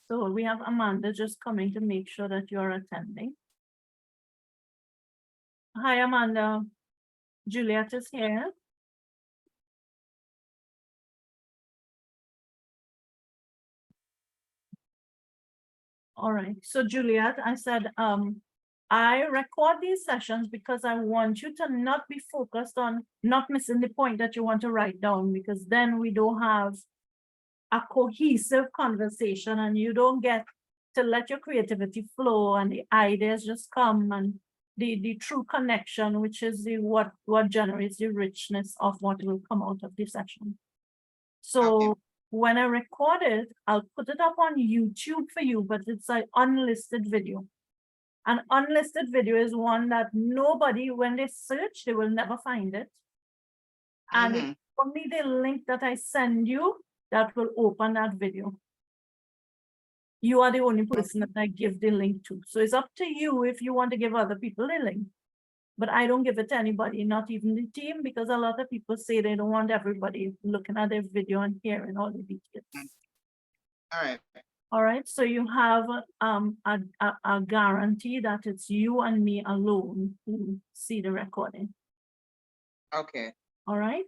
So we have Amanda just coming to make sure that you're attending. Hi, Amanda. Juliette is here. All right. So Juliette, I said, I record these sessions because I want you to not be focused on not missing the point that you want to write down, because then we don't have a cohesive conversation and you don't get to let your creativity flow and the ideas just come, and the true connection, which is the what generates the richness of what will come out of the session. So when I record it, I'll put it up on YouTube for you, but it's an unlisted video. An unlisted video is one that nobody, when they search, they will never find it. And it's only the link that I send you that will open that video. You are the only person that I give the link to. So it's up to you if you want to give other people the link. But I don't give it to anybody, not even the team, because a lot of people say they don't want everybody looking at their video and hearing all the details. All right. All right, so you have a guarantee that it's you and me alone who see the recording. Okay. All right.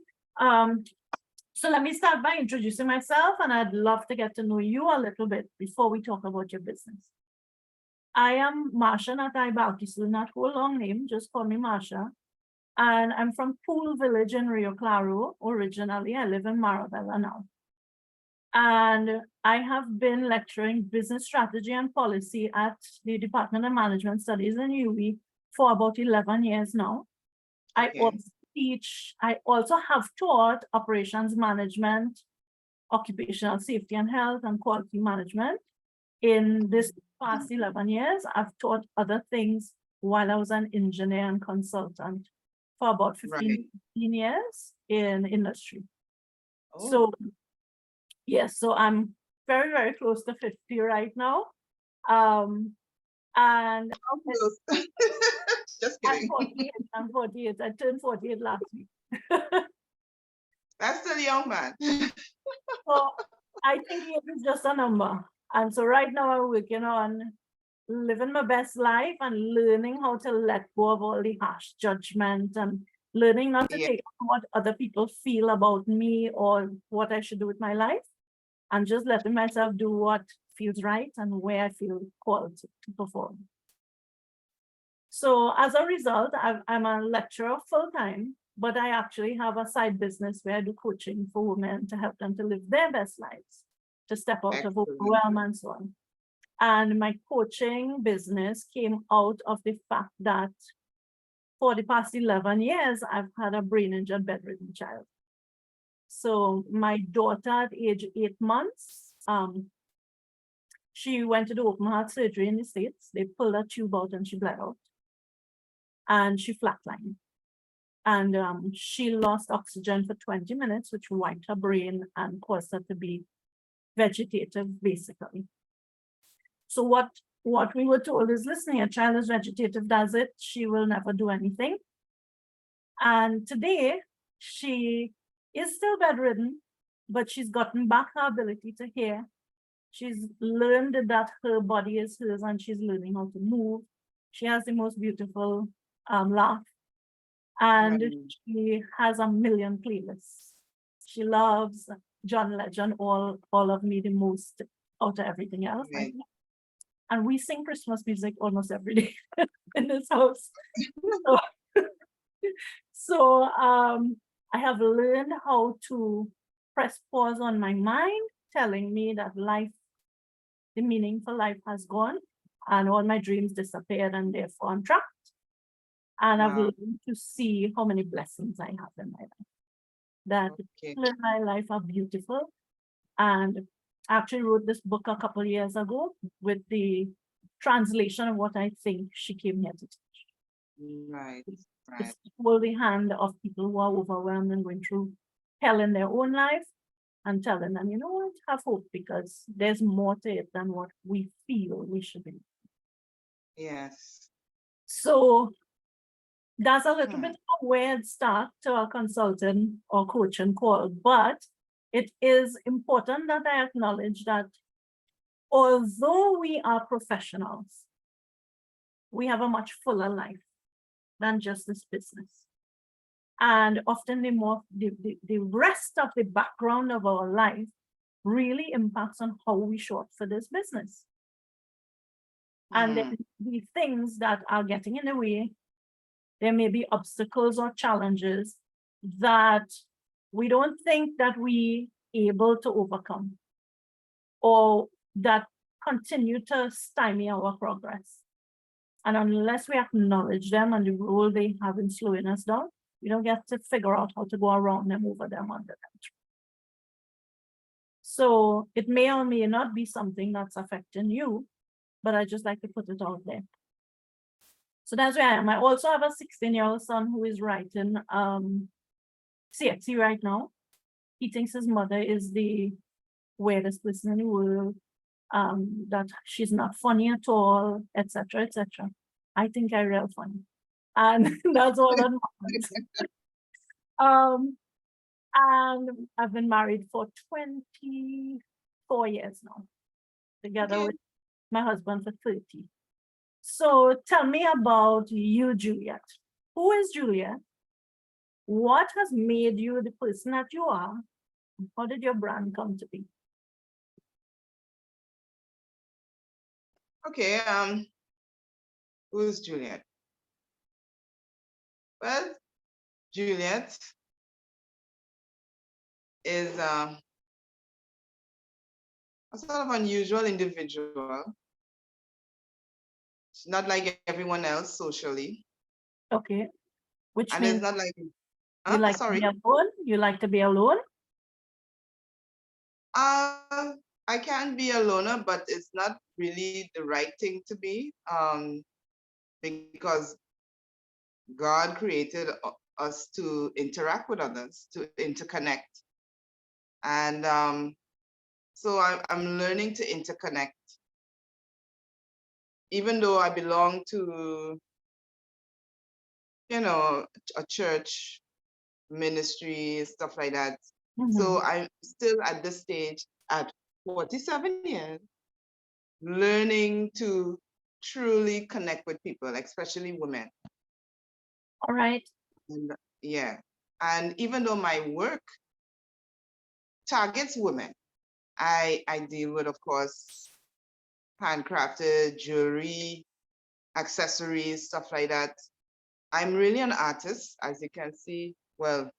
So let me start by introducing myself, and I'd love to get to know you a little bit before we talk about your business. I am Marsha Natai Balkisu, not whole long name, just call me Marsha. And I'm from Pool Village in Rio Claro. Originally, I live in Marabella now. And I have been lecturing business strategy and policy at the Department of Management Studies in UWI for about 11 years now. I also have taught operations management, occupational safety and health, and quality management. In this past 11 years, I've taught other things while I was an engineer and consultant for about 15 years in industry. Oh. So, yes, so I'm very, very close to 50 right now. And just kidding. I'm 48. I turned 48 last week. That's still young, man. So I think it is just a number. And so right now I'm working on living my best life and learning how to let go of all the harsh judgment and learning not to take on what other people feel about me or what I should do with my life, and just letting myself do what feels right and where I feel called to perform. So as a result, I'm a lecturer full-time, but I actually have a side business where I do coaching for women to help them to live their best lives, to step out of overwhelm and so on. And my coaching business came out of the fact that for the past 11 years, I've had a brain injured bedridden child. So my daughter at age 8 months, she went to do open heart surgery in the States. They pulled her tube out and she bled out. And she flatlined. And she lost oxygen for 20 minutes, which wiped her brain and caused her to be vegetative, basically. So what we were told is, listen, a child is vegetative, does it? She will never do anything. And today, she is still bedridden, but she's gotten back her ability to hear. She's learned that her body is hers and she's learning how to move. She has the most beautiful laugh. And she has a million playlists. She loves John Legend, all of me the most out of everything else. Right? And we sing Christmas music almost every day in this house. So I have learned how to press pause on my mind, telling me that life, the meaning for life has gone and all my dreams disappeared and therefore I'm trapped. And I've learned to see how many blessings I have in my life. That people in my life are beautiful. And I actually wrote this book a couple of years ago with the translation of what I think she came here to teach. Right. It's to hold the hand of people who are overwhelmed and going through hell in their own life and telling them, you know what, have hope, because there's more to it than what we feel we should be. Yes. So that's a little bit of a weird start to a consultant or coaching call, but it is important that I acknowledge that although we are professionals, we have a much fuller life than just this business. And often the rest of the background of our life really impacts on how we show up for this business. And then the things that are getting in the way, there may be obstacles or challenges that we don't think that we able to overcome, or that continue to stymie our progress. And unless we acknowledge them and the role they have in slowing us down, we don't get to figure out how to go around them, over them, under them. So it may or may not be something that's affecting you, but I just like to put it out there. So that's where I am. I also have a 16-year-old son who is writing CXC right now. He thinks his mother is the weirdest person in the world, that she's not funny at all, etc., etc. I think I'm real funny. And that's all that matters. And I've been married for 24 years now, together with my husband for 30. So tell me about you, Juliette. Who is Juliette? What has made you the person that you are? How did your brand come to be? Okay, who is Juliette? Well, Juliette is a sort of unusual individual. She's not like everyone else socially. Okay. Which And means it's not like, you like to sorry. be alone? You like to be alone? I can be a loner, but it's not really the right thing to be, because God created us to interact with others, to interconnect. And so I'm learning to interconnect. Even though I belong to, a church, ministry, stuff like that. So I'm still at this stage at 47 years, learning to truly connect with people, especially women. All right. And, yeah. And even though my work targets women, I deal with, of course, handcrafted jewelry, accessories, stuff like that. I'm really an artist, as you can see. Well,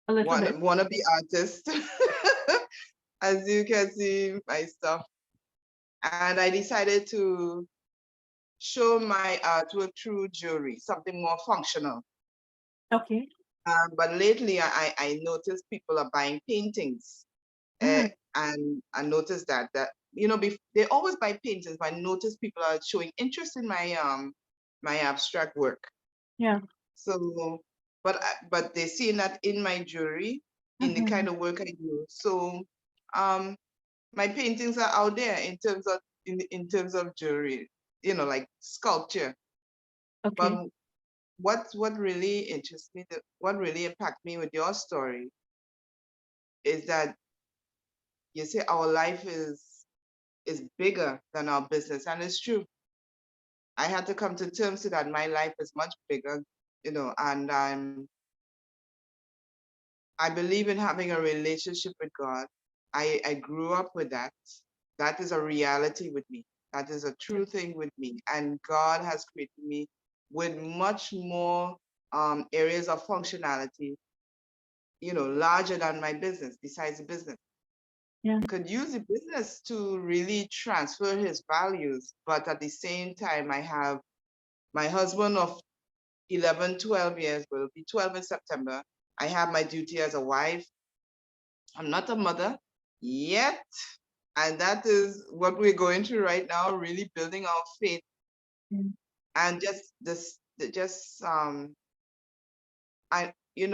A little bit. wannabe artist, as you can see my stuff. And I decided to show my artwork through jewelry, something more functional. Okay. But lately, I noticed people are buying paintings, and I noticed that they always buy paintings, but I noticed people are showing interest in my abstract work. Yeah. So, but they see that in my jewelry, in the kind of work I do. So, my paintings are out there in terms of jewelry, like sculpture. Okay. But what really interests me, what really impacted me with your story is that you say our life is bigger than our business, and it's true. I had to come to terms with that. My life is much bigger, and I believe in having a relationship with God. I grew up with that. That is a reality with me. That is a true thing with me. And God has created me with much more areas of functionality, larger than my business, besides the business. Yeah. Could use the business to really transfer his values. But at the same time, I have my husband of 11, 12 years, will be 12 in September. I have my duty as a wife. I'm not a mother yet. And that is what we're going through right now, really building our faith. And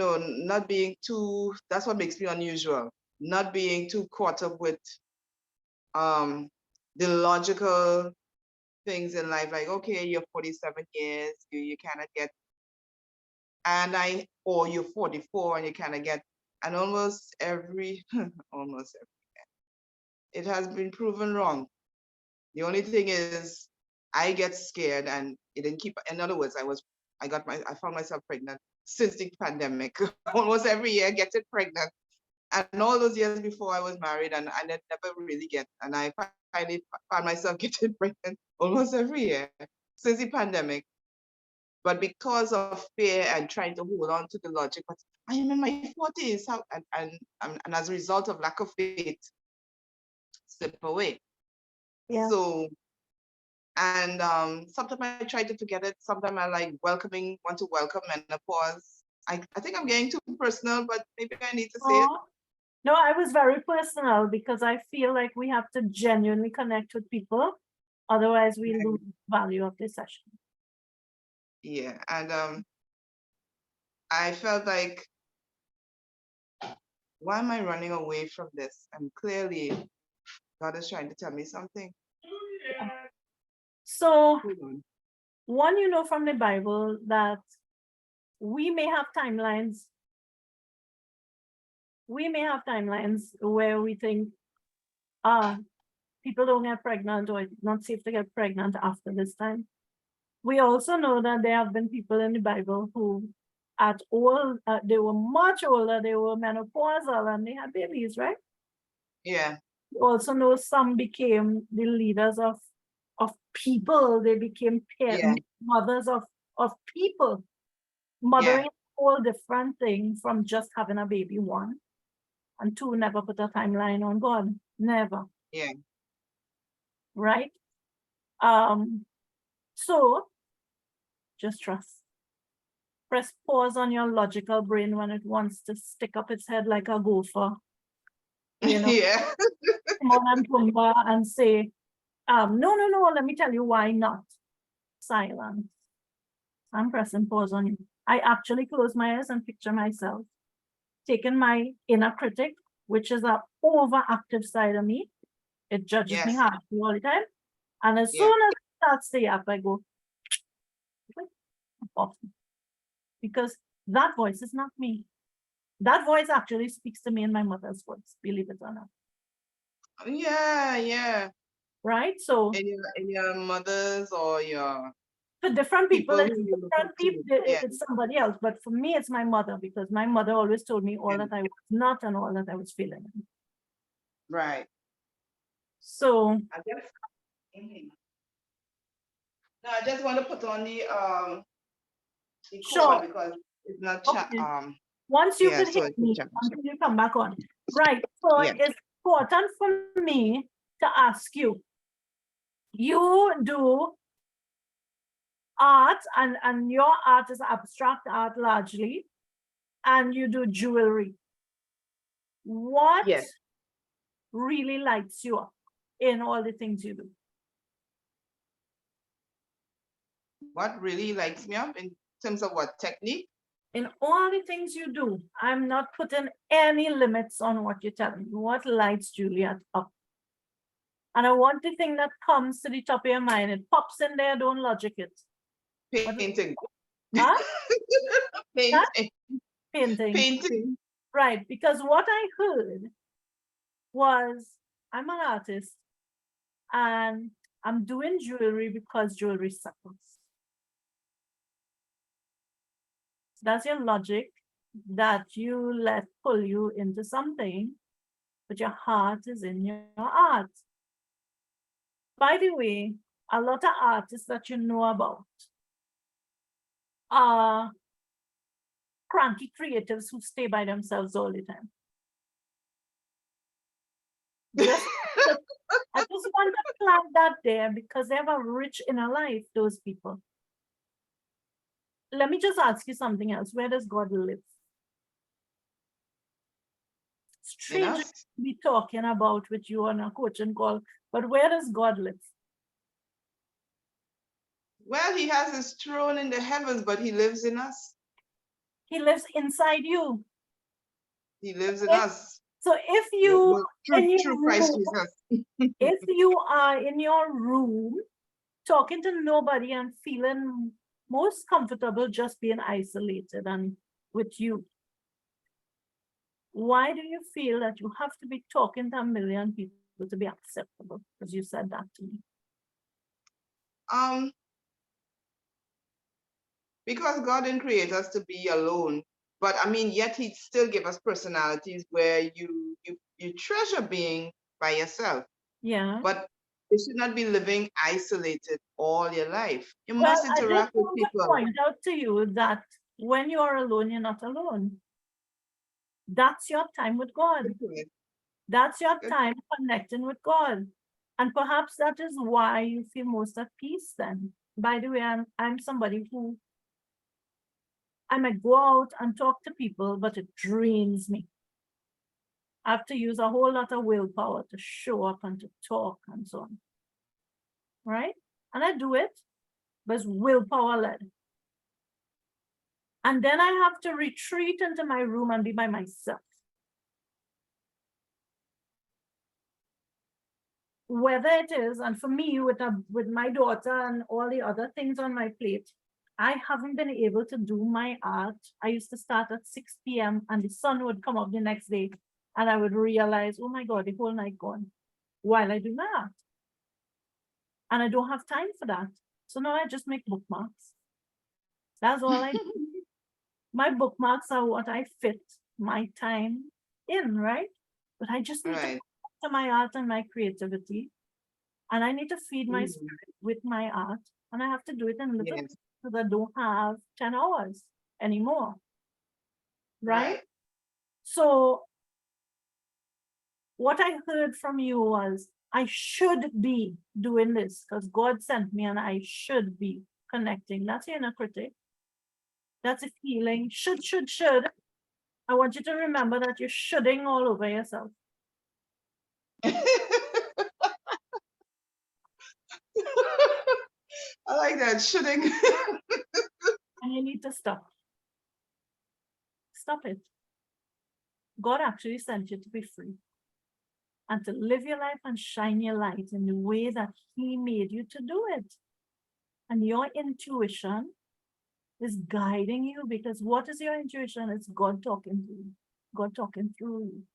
not being too, that's what makes me unusual, not being too caught up with the logical things in life, like, okay, you're 47 years, you cannot get, or you're 44 and you cannot get, and almost every, it has been proven wrong. The only thing is I get scared and it didn't keep, in other words, I found myself pregnant since the pandemic. Almost every year getting pregnant. And all those years before I was married, and I never really get, and I finally found myself getting pregnant almost every year since the pandemic. But because of fear and trying to hold on to the logic, but I am in my 40s, how, and as a result of lack of faith, slip away. Yeah. So, and sometimes I try to forget it. Sometimes I like want to welcome menopause. I think I'm getting too personal, but maybe I need to say it. Oh, no, I was very personal because I feel like we have to genuinely connect with people. Otherwise, we lose value of this session. Yeah, and I felt like, why am I running away from this? And clearly, God is trying to tell me something. So, Hold on. one, you know from the Bible that we may have timelines. We may have timelines where we think, people don't get pregnant or it's not safe to get pregnant after this time. We also know that there have been people in the Bible who they were much older, they were menopausal and they had babies, right? Yeah, We also know some became the leaders of people. They became yeah, mothers of people. yeah, Mothering is a whole different thing from just having a baby, one. And two, never put a timeline on God. Never, yeah. right? So just trust. Press pause on your logical brain when it wants to stick up its head like a gopher, you know, Yeah. Timon and Pumbaa and say, no, let me tell you why not. Silence. I'm pressing pause on you. I actually close my eyes and picture myself taking my inner critic, which is an overactive side of me. It judges me Yes. harshly all the time. And as Yeah. soon as it starts to yap, I go, off. Because that voice is not me. That voice actually speaks to me in my mother's voice, believe it or not. Yeah, yeah. Right? So In your mother's or your for different people, people it's who you look up different to. people, Yeah. it's somebody else. But for me, it's my mother because my mother always told me all Yeah. that I was not and all that I was feeling. Right. So I guess. No, I just want to put on the sure. code because it's not Okay. Once you yeah, could so hit it's a me challenge. until you come back on. Right. So Yeah. it's important for me to ask you. You do art and your art is abstract art largely, and you do jewelry. What Yes. really lights you up in all the things you do? What really lights me up in terms of what technique? In all the things you do, I'm not putting any limits on what you're telling me. What lights Juliette up? And I want the thing that comes to the top of your mind. It pops in there, don't logic it. Painting. Huh? Painting. Painting. Painting. Right, because what I heard was, I'm an artist and I'm doing jewelry because jewelry suffers. That's your logic that you let pull you into something, but your heart is in your art. By the way, a lot of artists that you know about are cranky creatives who stay by themselves all the time. I just want to plant that there because they have a rich inner life, those people. Let me just ask you something else. Where does God live? Strange to be talking about with you on a coaching call, but where does God live? Well, he has his throne in the heavens, but he lives in us. He lives inside you. He lives in us. So if you Through Christ Jesus. if you are in your room talking to nobody and feeling most comfortable just being isolated and with you, why do you feel that you have to be talking to a million people to be acceptable? Because you said that to me. Because God didn't create us to be alone, but I mean, yet He still give us personalities where you treasure being by yourself, Yeah. but you should not be living isolated all your life. You Well, must I just interact with want to people. point out to you that when you are alone, you're not alone. That's your time with God. Good point. That's your Good. time connecting with God. And perhaps that is why you feel most at peace then. By the way, I'm somebody who I might go out and talk to people, but it drains me. I have to use a whole lot of willpower to show up and to talk and so on. Right? And I do it, but it's willpower led. And then I have to retreat into my room and be by myself. Whether it is, and for me, with my daughter and all the other things on my plate, I haven't been able to do my art. I used to start at 6 p.m. and the sun would come up the next day, and I would realize, oh my God, the whole night gone while I do my art. And I don't have time for that. So now I just make bookmarks. That's all I do. My bookmarks are what I fit my time in, right? But I just need Right. to my art and my creativity. And I need to feed my Mhm. spirit with my art. And I have to do it in little Yes. because I don't have 10 hours anymore. Right? Right. So what I heard from you was I should be doing this because God sent me and I should be connecting. That's your inner critic. That's a feeling. Should. I want you to remember that you're shoulding all over yourself. I like that shooting. And you need to stop. Stop it. God actually sent you to be free and to live your life and shine your light in the way that He made you to do it. And your intuition is guiding you because what is your intuition? It's God talking to you, God talking through you.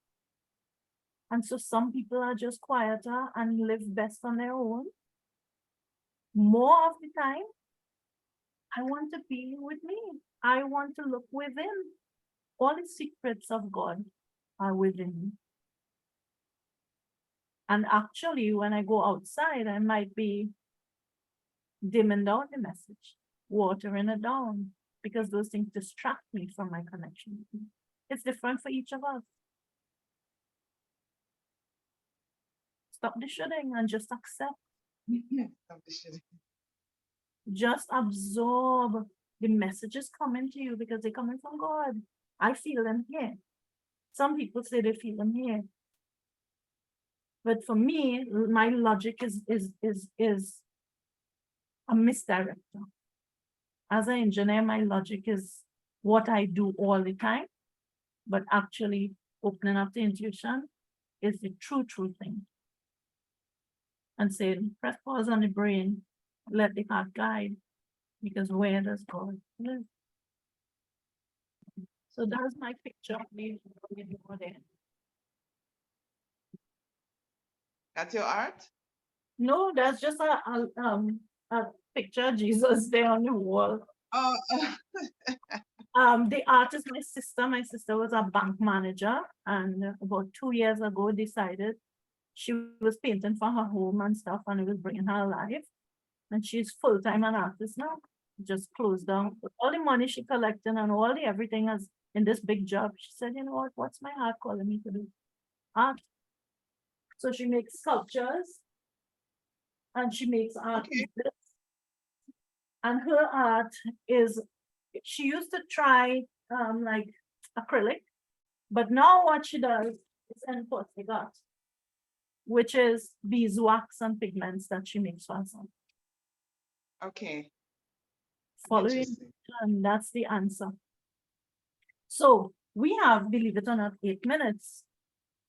And so some people are just quieter and live best on their own. More of the time, I want to be with me. I want to look within. All the secrets of God are within me. And actually, when I go outside, I might be dimming down the message, watering it down, because those things distract me from my connection with Him. It's different for each of us. Stop the shooting and just accept. Stop the shooting. Just absorb the messages coming to you because they're coming from God. I feel them here. Some people say they feel them here. But for me, my logic is a misdirector. As an engineer, my logic is what I do all the time, but actually opening up the intuition is the true thing. And saying, press pause on the brain, let the heart guide, because where does God live? So that's my picture of me over there. That's your art? No, that's just a picture of Jesus there on the wall. Oh, The art is my sister. My sister was a bank manager, and about 2 years ago decided she was painting for her home and stuff, and it was bringing her alive. And she's full-time an artist now. Just closed down. But all the money she collected and all the everything as in this big job. She said, you know what? What's my heart calling me to do? Art. So she makes sculptures and she makes art okay. pieces. And her art is, she used to try like acrylic, but now what she does is enforced art, which is beeswax and pigments that she makes for herself. Okay. Following, Interesting. and that's the answer. So we have, believe it or not, 8 minutes.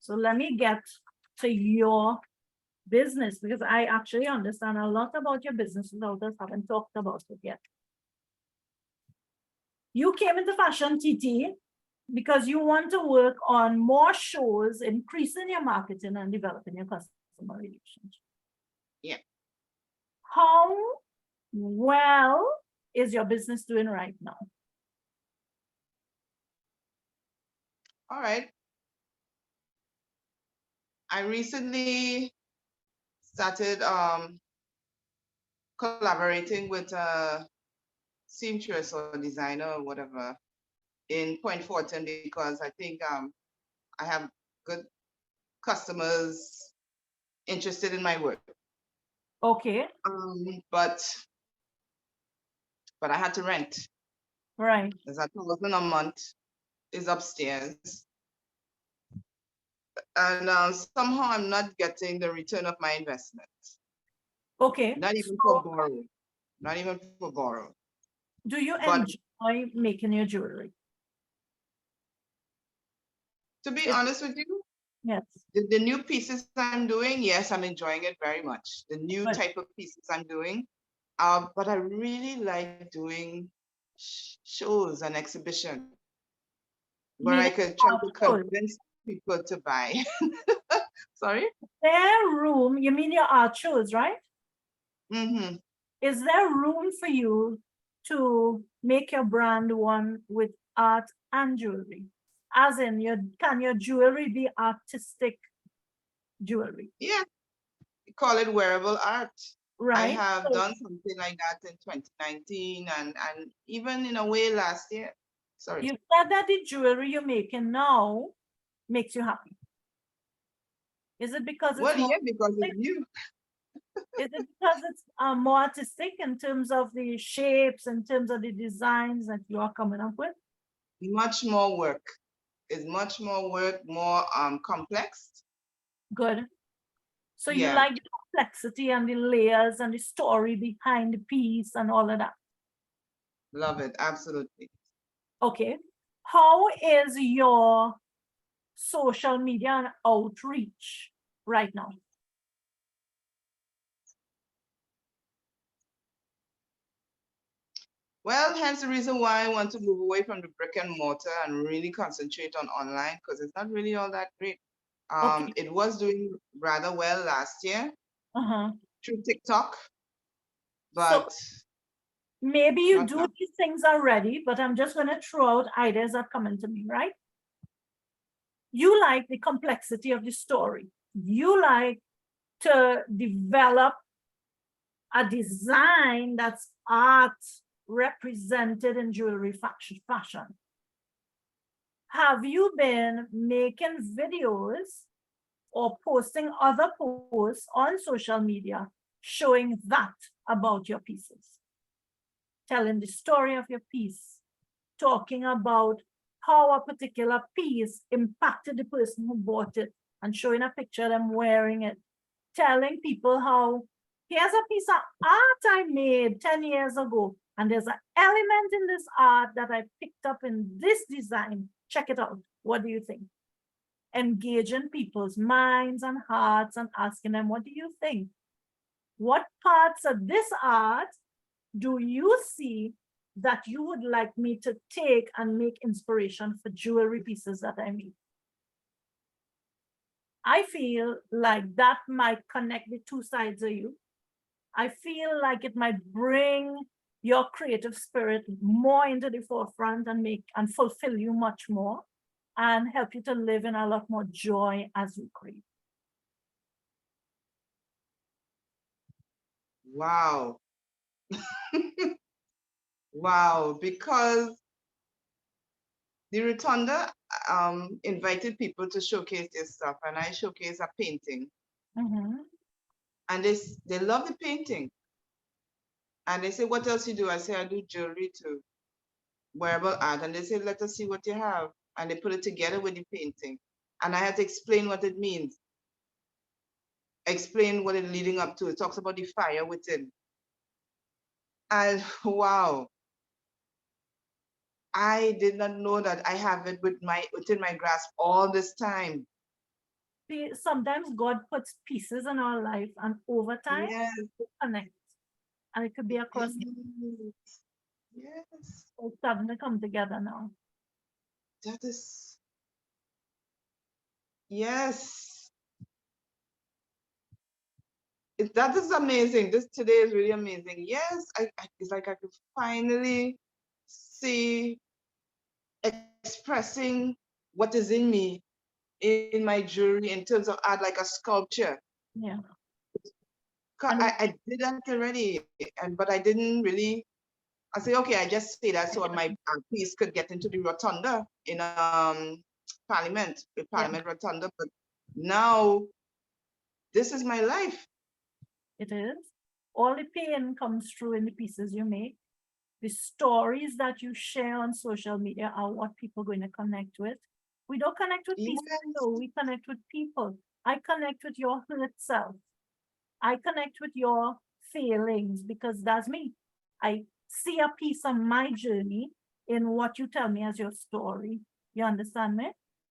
So let me get to your business because I actually understand a lot about your business without us having talked about it yet. You came into Fashion TT because you want to work on more shows, increasing your marketing and developing your customer relationship. Yeah. How well is your business doing right now? All right. I recently started collaborating with a seamstress or designer or whatever in Point Fortin because I think I have good customers interested in my work. Okay, But I had to rent. right. There's $1,000 a month is upstairs. And somehow I'm not getting the return of my investment. Okay. Not even So for borrow. Not even for borrow. do you But enjoy making your jewelry? to be It- honest with you, yes. the new pieces I'm doing, yes, I'm enjoying it very much. The new Good. type of pieces I'm doing. But I really like doing shows and exhibition where I Meaning could try art to shows. convince people to buy. Sorry? There room, you mean your art shows, right? Mm-hmm. Is there room for you to make your brand one with art and jewelry? As in, can your jewelry be artistic jewelry, Yeah, we call it wearable art. I right? have So done something like that in 2019 and even in a way last year. Sorry. you said that the jewelry you're making now makes you happy. Is it because it's Well, more yeah, because it's artistic? new. Is it because it's more artistic in terms of the shapes, in terms of the designs that you are coming up with? Much more work. It's much more work, more complex. Good. So you Yeah, like the complexity and the layers and the story behind the piece and all of that. love it. Absolutely. Okay. How is your social media and outreach right now? Well, hence the reason why I want to move away from the brick and mortar and really concentrate on online because it's not really all that great. Okay. It was doing rather well last year Uh-huh. through TikTok, So but maybe you not do now. these things already, but I'm just going to throw out ideas that come into me, right? You like the complexity of the story. You like to develop a design that's art represented in jewelry fashion. Have you been making videos or posting other posts on social media showing that about your pieces? Telling the story of your piece, talking about how a particular piece impacted the person who bought it and showing a picture of them wearing it, telling people how here's a piece of art I made 10 years ago, and there's an element in this art that I picked up in this design. Check it out. What do you think? Engaging people's minds and hearts and asking them, what do you think? What parts of this art do you see that you would like me to take and make inspiration for jewelry pieces that I make? I feel like that might connect the two sides of you. I feel like it might bring your creative spirit more into the forefront and make and fulfill you much more and help you to live in a lot more joy as you create. Wow. Wow. Because the Rotunda invited people to showcase their stuff, and I showcase a painting. Mhm. And they love the painting. And they say, what else you do? I say, I do jewelry too, wearable art. And they say, let us see what you have. And they put it together with the painting. And I had to explain what it means, explain what it's leading up to. It talks about the fire within. And wow, I did not know that I have it within my grasp all this time. See, sometimes God puts pieces in our life, and over time, Yes, they connect. And it could be across the yes, yes. whole starting to come together now. That is, yes. That is amazing. This today is really amazing. Yes, it's like I could finally see expressing what is in me in my jewelry in terms of art, like a sculpture. Yeah. 'Cause And I did that already, but I didn't really. I say, okay, I just say that so my piece could get into the rotunda in Parliament, the yeah, Parliament rotunda. But now this is my life. it is. All the pain comes through in the pieces you make. The stories that you share on social media are what people are going to connect with. We don't connect with pieces, Yes. though. We connect with people. I connect with your hurt self. I connect with your feelings because that's me. I see a piece of my journey in what you tell me as your story. You understand me?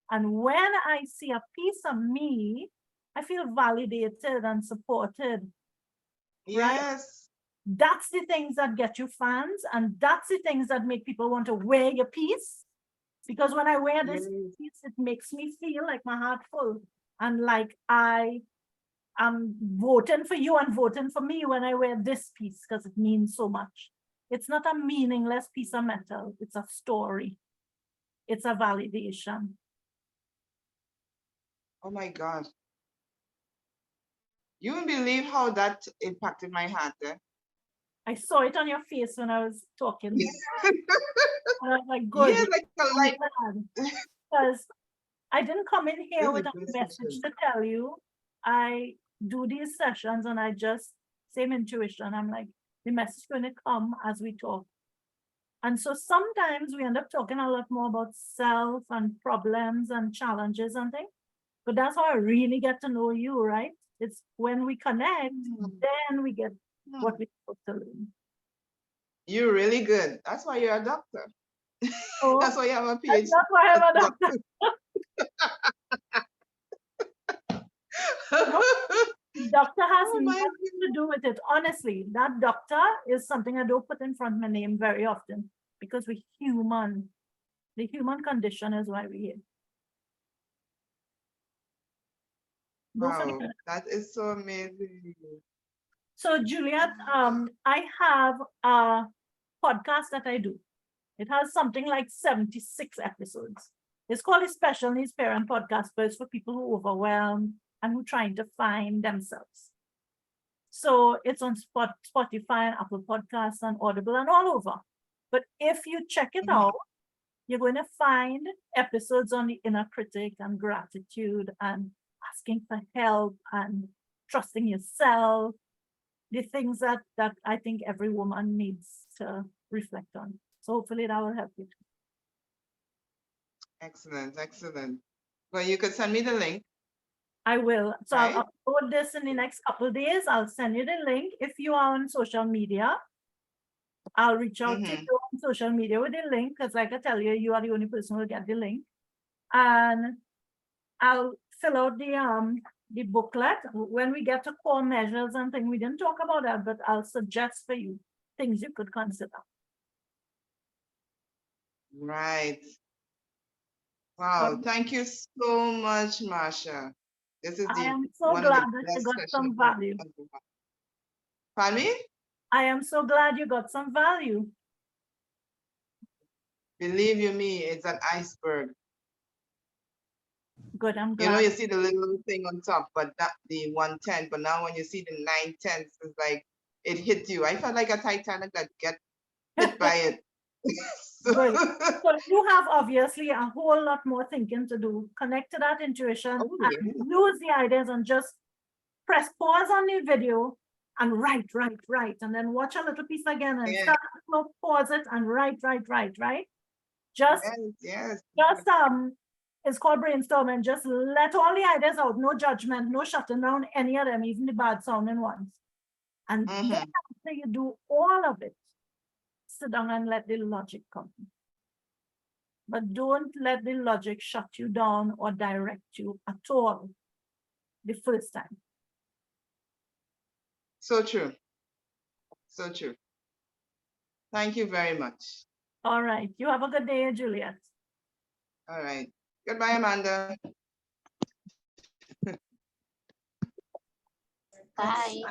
And when I see a piece of me, I feel validated and supported, right? Yes. That's the things that get you fans, and that's the things that make people want to wear your piece. Because when I wear Yes. this piece, it makes me feel like my heart full and like I am voting for you and voting for me when I wear this piece because it means so much. It's not a meaningless piece of metal, it's a story, it's a validation. Oh my God. You won't believe how that impacted my heart. I saw it on your face when I was talking. And I was like, good, Yeah, like a I'm light. glad. Because I didn't come in This here is a with a good message session. to tell you. I do these sessions and I just, same intuition. I'm like, the message is going to come as we talk. And so sometimes we end up talking a lot more about self and problems and challenges and things. But that's how I really get to know you, right? It's when we connect, then we get what we're supposed to learn. You're really good. That's why you're a doctor. So That's why you have a that's PhD. not why I'm a doctor. No, doctor has Oh my nothing to do with it. Honestly, that doctor is something I don't put in front of my name very often because we're human. The human condition is why we're here. Don't forget Wow, that. that is so amazing. So, Juliet, I have a podcast that I do. It has something like 76 episodes. It's called a Special Needs Parent Podcast, but it's for people who are overwhelmed and who are trying to find themselves. So it's on Spotify and Apple Podcasts and Audible and all over. But if you check it Mhm. out, you're going to find episodes on the inner critic and gratitude and asking for help and trusting yourself, the things that I think every woman needs to reflect on. So hopefully that will help you. Excellent, excellent. Well, you could send me the link, I will. So right? I'll upload this in the next couple of days. I'll send you the link. If you are on social media, I'll reach out to Mm-hmm. you on social media with the link because, like I tell you, you are the only person who will get the link. And I'll fill out the booklet. When we get to core measures and things, we didn't talk about that, but I'll suggest for you things you could consider. Right. Wow. Um, Thank you so much, Marsha. This is I the am so one of glad the that you best got sessions some value. I've ever had. Pardon me? I am so glad you got some value. Believe you me, it's an iceberg. Good, I'm You know, glad. you see the little thing on top, but not the 110. But now when you see the 910s, it's like it hit you. I felt like a Titanic that get hit by it. So, Good. So you have obviously a whole lot more thinking to do. Connect to that intuition oh and yeah. use the ideas and just press pause on the video and write, and then watch a little piece again and Yeah. start to pause it and write. Just, Yes, yes, just yes. it's called brainstorming. Just let all the ideas out, no judgment, no shutting down any of them, even the bad sounding ones. And then Mm-hmm. after you do all of it, sit down and let the logic come. But don't let the logic shut you down or direct you at all the first time. So true. So true. Thank you very much. All right. You have a good day, Juliet. All right. Goodbye, Amanda. Bye.